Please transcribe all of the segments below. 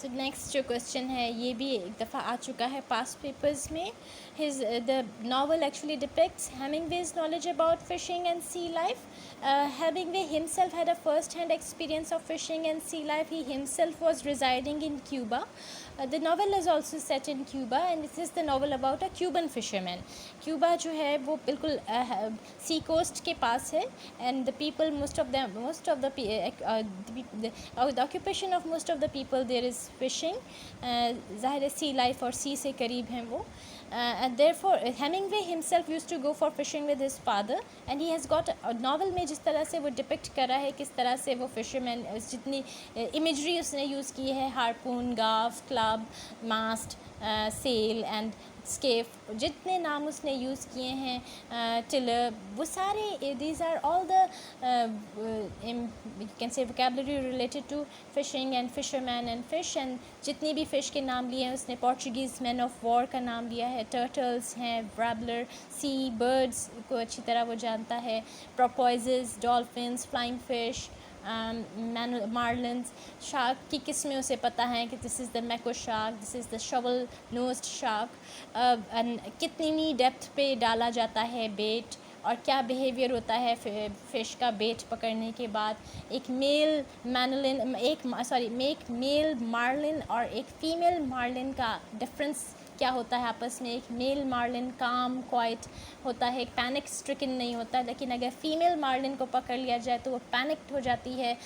So next जो question है ये भी एक दफ़ा आ चुका है पास्ट पेपर्स में. The novel actually depicts Hemingway's knowledge about fishing and sea life. Hemingway himself had a first-hand experience of fishing and sea life. He himself was residing in Cuba. The novel is also set in Cuba and this is the novel about a Cuban fisherman. Cuba जो है वो बिल्कुल सी coast के पास है and the people most of the occupation of most of the people there is fishing. ज़ाहिर है सी life और सी से करीब हैं वो. And therefore Hemingway himself used to go for fishing with his father and he has got a novel में जिस तरह से वो डिपिक्ट कर रहा है किस तरह से वो फिशरमैन जितनी इमेजरी उसने यूज़ की है harpoon gaff club mast sail and skiff जितने नाम उसने यूज़ किए हैं टिलर वो सारे these are all the you can say vocabulary related to fishing and fisherman and fish एंड जितनी भी फ़िश के नाम लिए हैं उसने पोर्चुगीज़ मैन ऑफ वॉर का नाम लिया है टर्टल्स हैं वैबलर सी बर्ड्स को अच्छी तरह वो जानता है porpoises dolphins flying fish marlins shark की किस्में उसे पता है कि this is the mako shark this is the shovel nosed shark कितनी डेप्थ पे डाला जाता है बेट और क्या बिहेवियर होता है फ़िश का बेट पकड़ने के बाद एक मेल मार्लिन और एक फ़ीमेल मार्लिन का डिफरेंस क्या होता है आपस में. एक मेल मार्लिन काम क्वाइट होता है पैनिक स्ट्रिकन नहीं होता लेकिन अगर फ़ीमेल मार्लिन को पकड़ लिया जाए तो वो पैनिक्ड हो जाती है.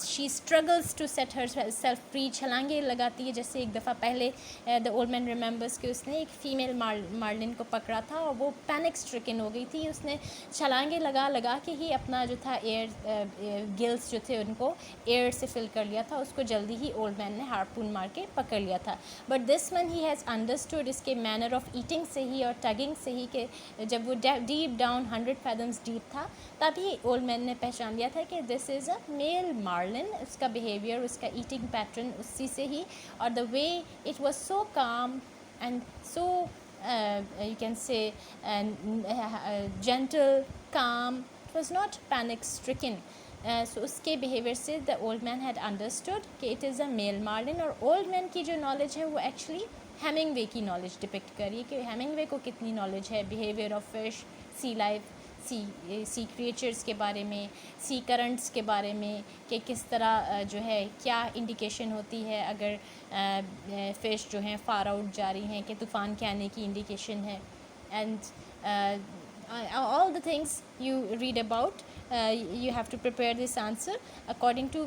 She struggles to set herself free छलांगे लगाती है. जैसे एक दफ़ा पहले द ओल्ड मैन रिमेंबर्स कि उसने एक फ़ीमेल मार्लिन को पकड़ा था और वो पैनिक स्ट्रिकन हो गई थी. उसने छलांगे लगा के ही अपना जो था एयर गिल्स जो थे उनको एयर से फिल कर लिया था. उसको जल्दी ही ओल्ड मैन ने हार्पून मार के पकड़ लिया था. But this one he has understood इसके मैनर ऑफ ईटिंग से ही और टगिंग से ही कि जब वो डीप डाउन 100 फैथम्स डीप था तभी ओल्ड मैन ने पहचान लिया था कि this is a male marlin. उसका बिहेवियर उसका ईटिंग पैटर्न उसी से ही और the way it was so calm and so you can say gentle calm it was not panic stricken. So उसके बिहेवियर से the old man had understood कि it is a male marlin. और old man की जो knowledge है वो actually Hemingway की knowledge depict करिए कि हेमिंगवे को कितनी नॉलेज है behaviour of fish sea life sea creatures के बारे में सी करंट्स के बारे में कि किस तरह जो है क्या इंडिकेशन होती है अगर फ़िश जो हैं फार आउट जा रही हैं कि तूफ़ान के आने की इंडिकेशन है. And all the things you read about you have to prepare this answer according to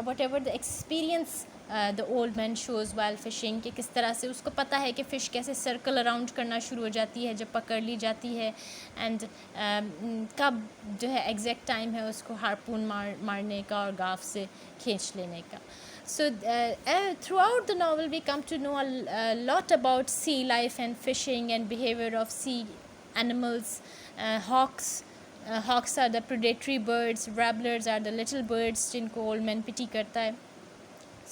whatever the experience the old man shows while fishing कि किस तरह से उसको पता है कि फ़िश कैसे सर्कल अराउंड करना शुरू हो जाती है जब पकड़ ली जाती है एंड कब जो है एग्जैक्ट टाइम है उसको हार्पून मारने का और गाफ से खींच लेने का. So throughout the novel we come to know a lot about sea life and fishing and behavior of sea animals. Hawks are the predatory birds, warblers are the little birds जिनको old man पिटी करता है.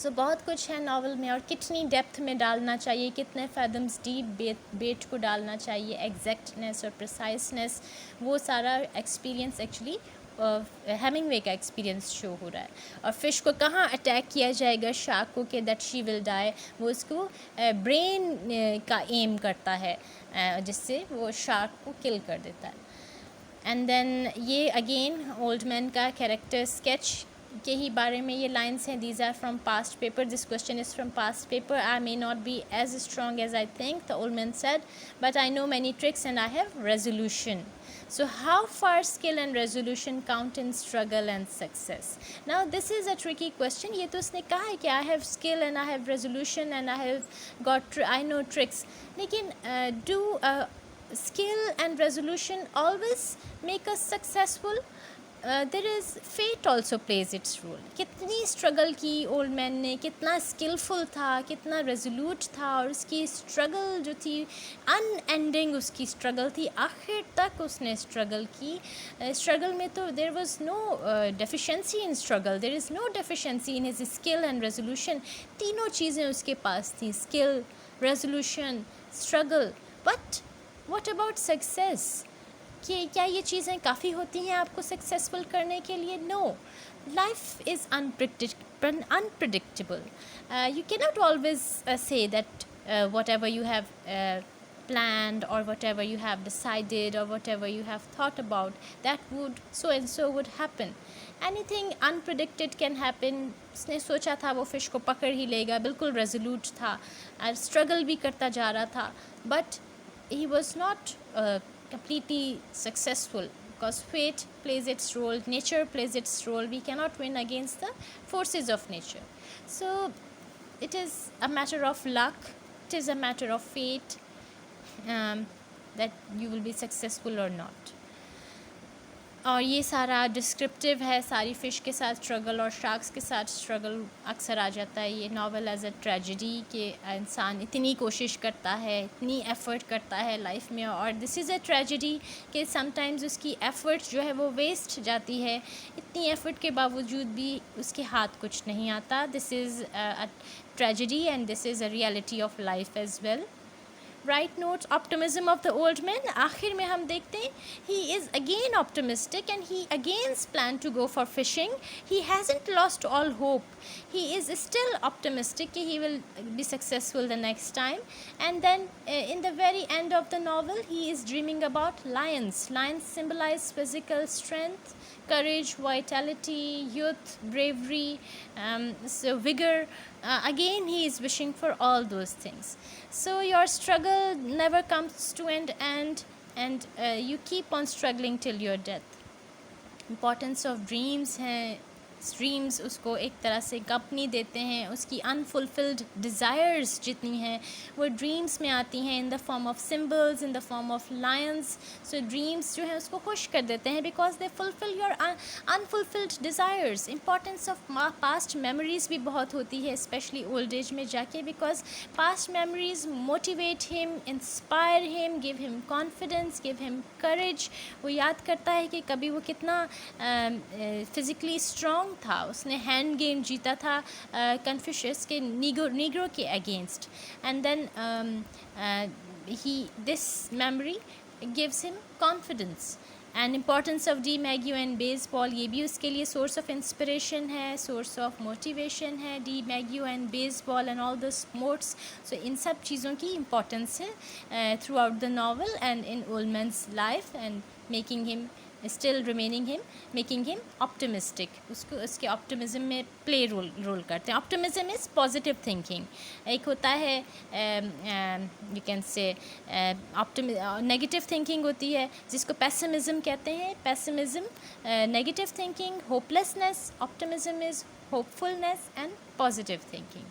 सो बहुत कुछ है novel में और कितनी depth में डालना चाहिए कितने फैदम्स डीप बेट को डालना चाहिए एग्जैक्टनेस और प्रिसाइसनेस वो सारा एक्सपीरियंस एक्चुअली हेमिंगवे का एक्सपीरियंस शो हो रहा है. और फ़िश को कहाँ अटैक किया जाएगा शार्क को कि दैट शी विल डाई वो उसको ब्रेन का एम करता है जिससे वो शार्क को किल कर देता है. एंड देन ये अगेन ओल्ड मैन का कैरेक्टर स्केच के ही बारे में ये लाइन्स हैं. These are from past paper. This question is from past paper. I may not be as strong as I think the old man said but I know many tricks and I have resolution. So how far skill and resolution count in struggle and success? Now this is a tricky question. ये तो उसने कहा है कि I have skill and I have resolution and I know tricks. लेकिन do skill and resolution always make us successful? There is fate also plays its role. कितनी struggle की old man ने कितना स्किलफुल था कितना रेजोल्यूट था और उसकी स्ट्रगल जो थी अनएंडिंग उसकी स्ट्रगल थी आखिर तक उसने स्ट्रगल की. स्ट्रगल में तो there was no deficiency in struggle there is no deficiency in his skill and resolution. तीनों चीज़ें उसके पास थी skill resolution struggle. But what about success कि क्या ये चीज़ें काफ़ी होती हैं आपको सक्सेसफुल करने के लिए? No. Life is unpredictable. You cannot always say that whatever you have planned or whatever you have decided or whatever you have thought about, that would so and so would happen. Anything unpredicted can happen. उसने सोचा था वो fish को पकड़ ही लेगा, बिल्कुल resolute था और स्ट्रगल भी करता जा रहा था, but he was not completely successful because fate plays its role, nature plays its role. We cannot win against the forces of nature. So it is a matter of luck, it is a matter of fate, that you will be successful or not. और ये सारा descriptive है, सारी fish के साथ struggle और sharks के साथ स्ट्रगल अक्सर आ जाता है ये नॉवल एज अ ट्रेजेडी कि इंसान इतनी कोशिश करता है, इतनी एफ़र्ट करता है लाइफ में, और दिस इज़ अ ट्रेजेडी कि समटाइम्स उसकी एफ़र्ट जो है वो वेस्ट जाती है, इतनी एफ़र्ट के बावजूद भी उसके हाथ कुछ नहीं आता. This is a tragedy and this is a reality of life as well. Right note, optimism of the old man. आखिर में हम देखते हैं he is again optimistic and he again planned to go for fishing. He hasn't lost all hope. He is still optimistic कि he will be successful the next time. And then in the very end of the novel, he is dreaming about lions. Lions symbolize physical strength, courage, vitality, youth, bravery, so vigor. Again, he is wishing for all those things. So your struggle never comes to an end, and you keep on struggling till your death. Importance of dreams है. Dreams उसको एक तरह से company देते हैं, उसकी unfulfilled desires जितनी हैं वो ड्रीम्स में आती हैं in the form of symbols, in the form of lions. So dreams जो है उसको खुश कर देते हैं because they fulfil your unfulfilled desires. Importance of past memories भी बहुत होती है स्पेशली ओल्ड एज में जाके, because past memories motivate him, inspire him, give him confidence, give him courage. वो याद करता है कि कभी वो कितना फिज़िकली स्ट्रॉन्ग था, उसने हैंड गेम जीता था कन्फ्यूशियस के नीग्रो के against. And then he this memory gives him confidence. And importance of DiMaggio and baseball, ये भी उसके लिए सोर्स ऑफ इंस्पिरेशन है, सोर्स ऑफ मोटिवेशन है. DiMaggio and baseball and all the sports. So in सब चीज़ों की importance है throughout the novel and in old man's life, and making him still remaining him, making him optimistic. उसको उसके optimism में play role करते हैं. Optimism is positive thinking. एक होता है you can say negative thinking होती है जिसको पेसिमिज़म कहते हैं. Pessimism negative thinking, hopelessness. Optimism is hopefulness and positive thinking.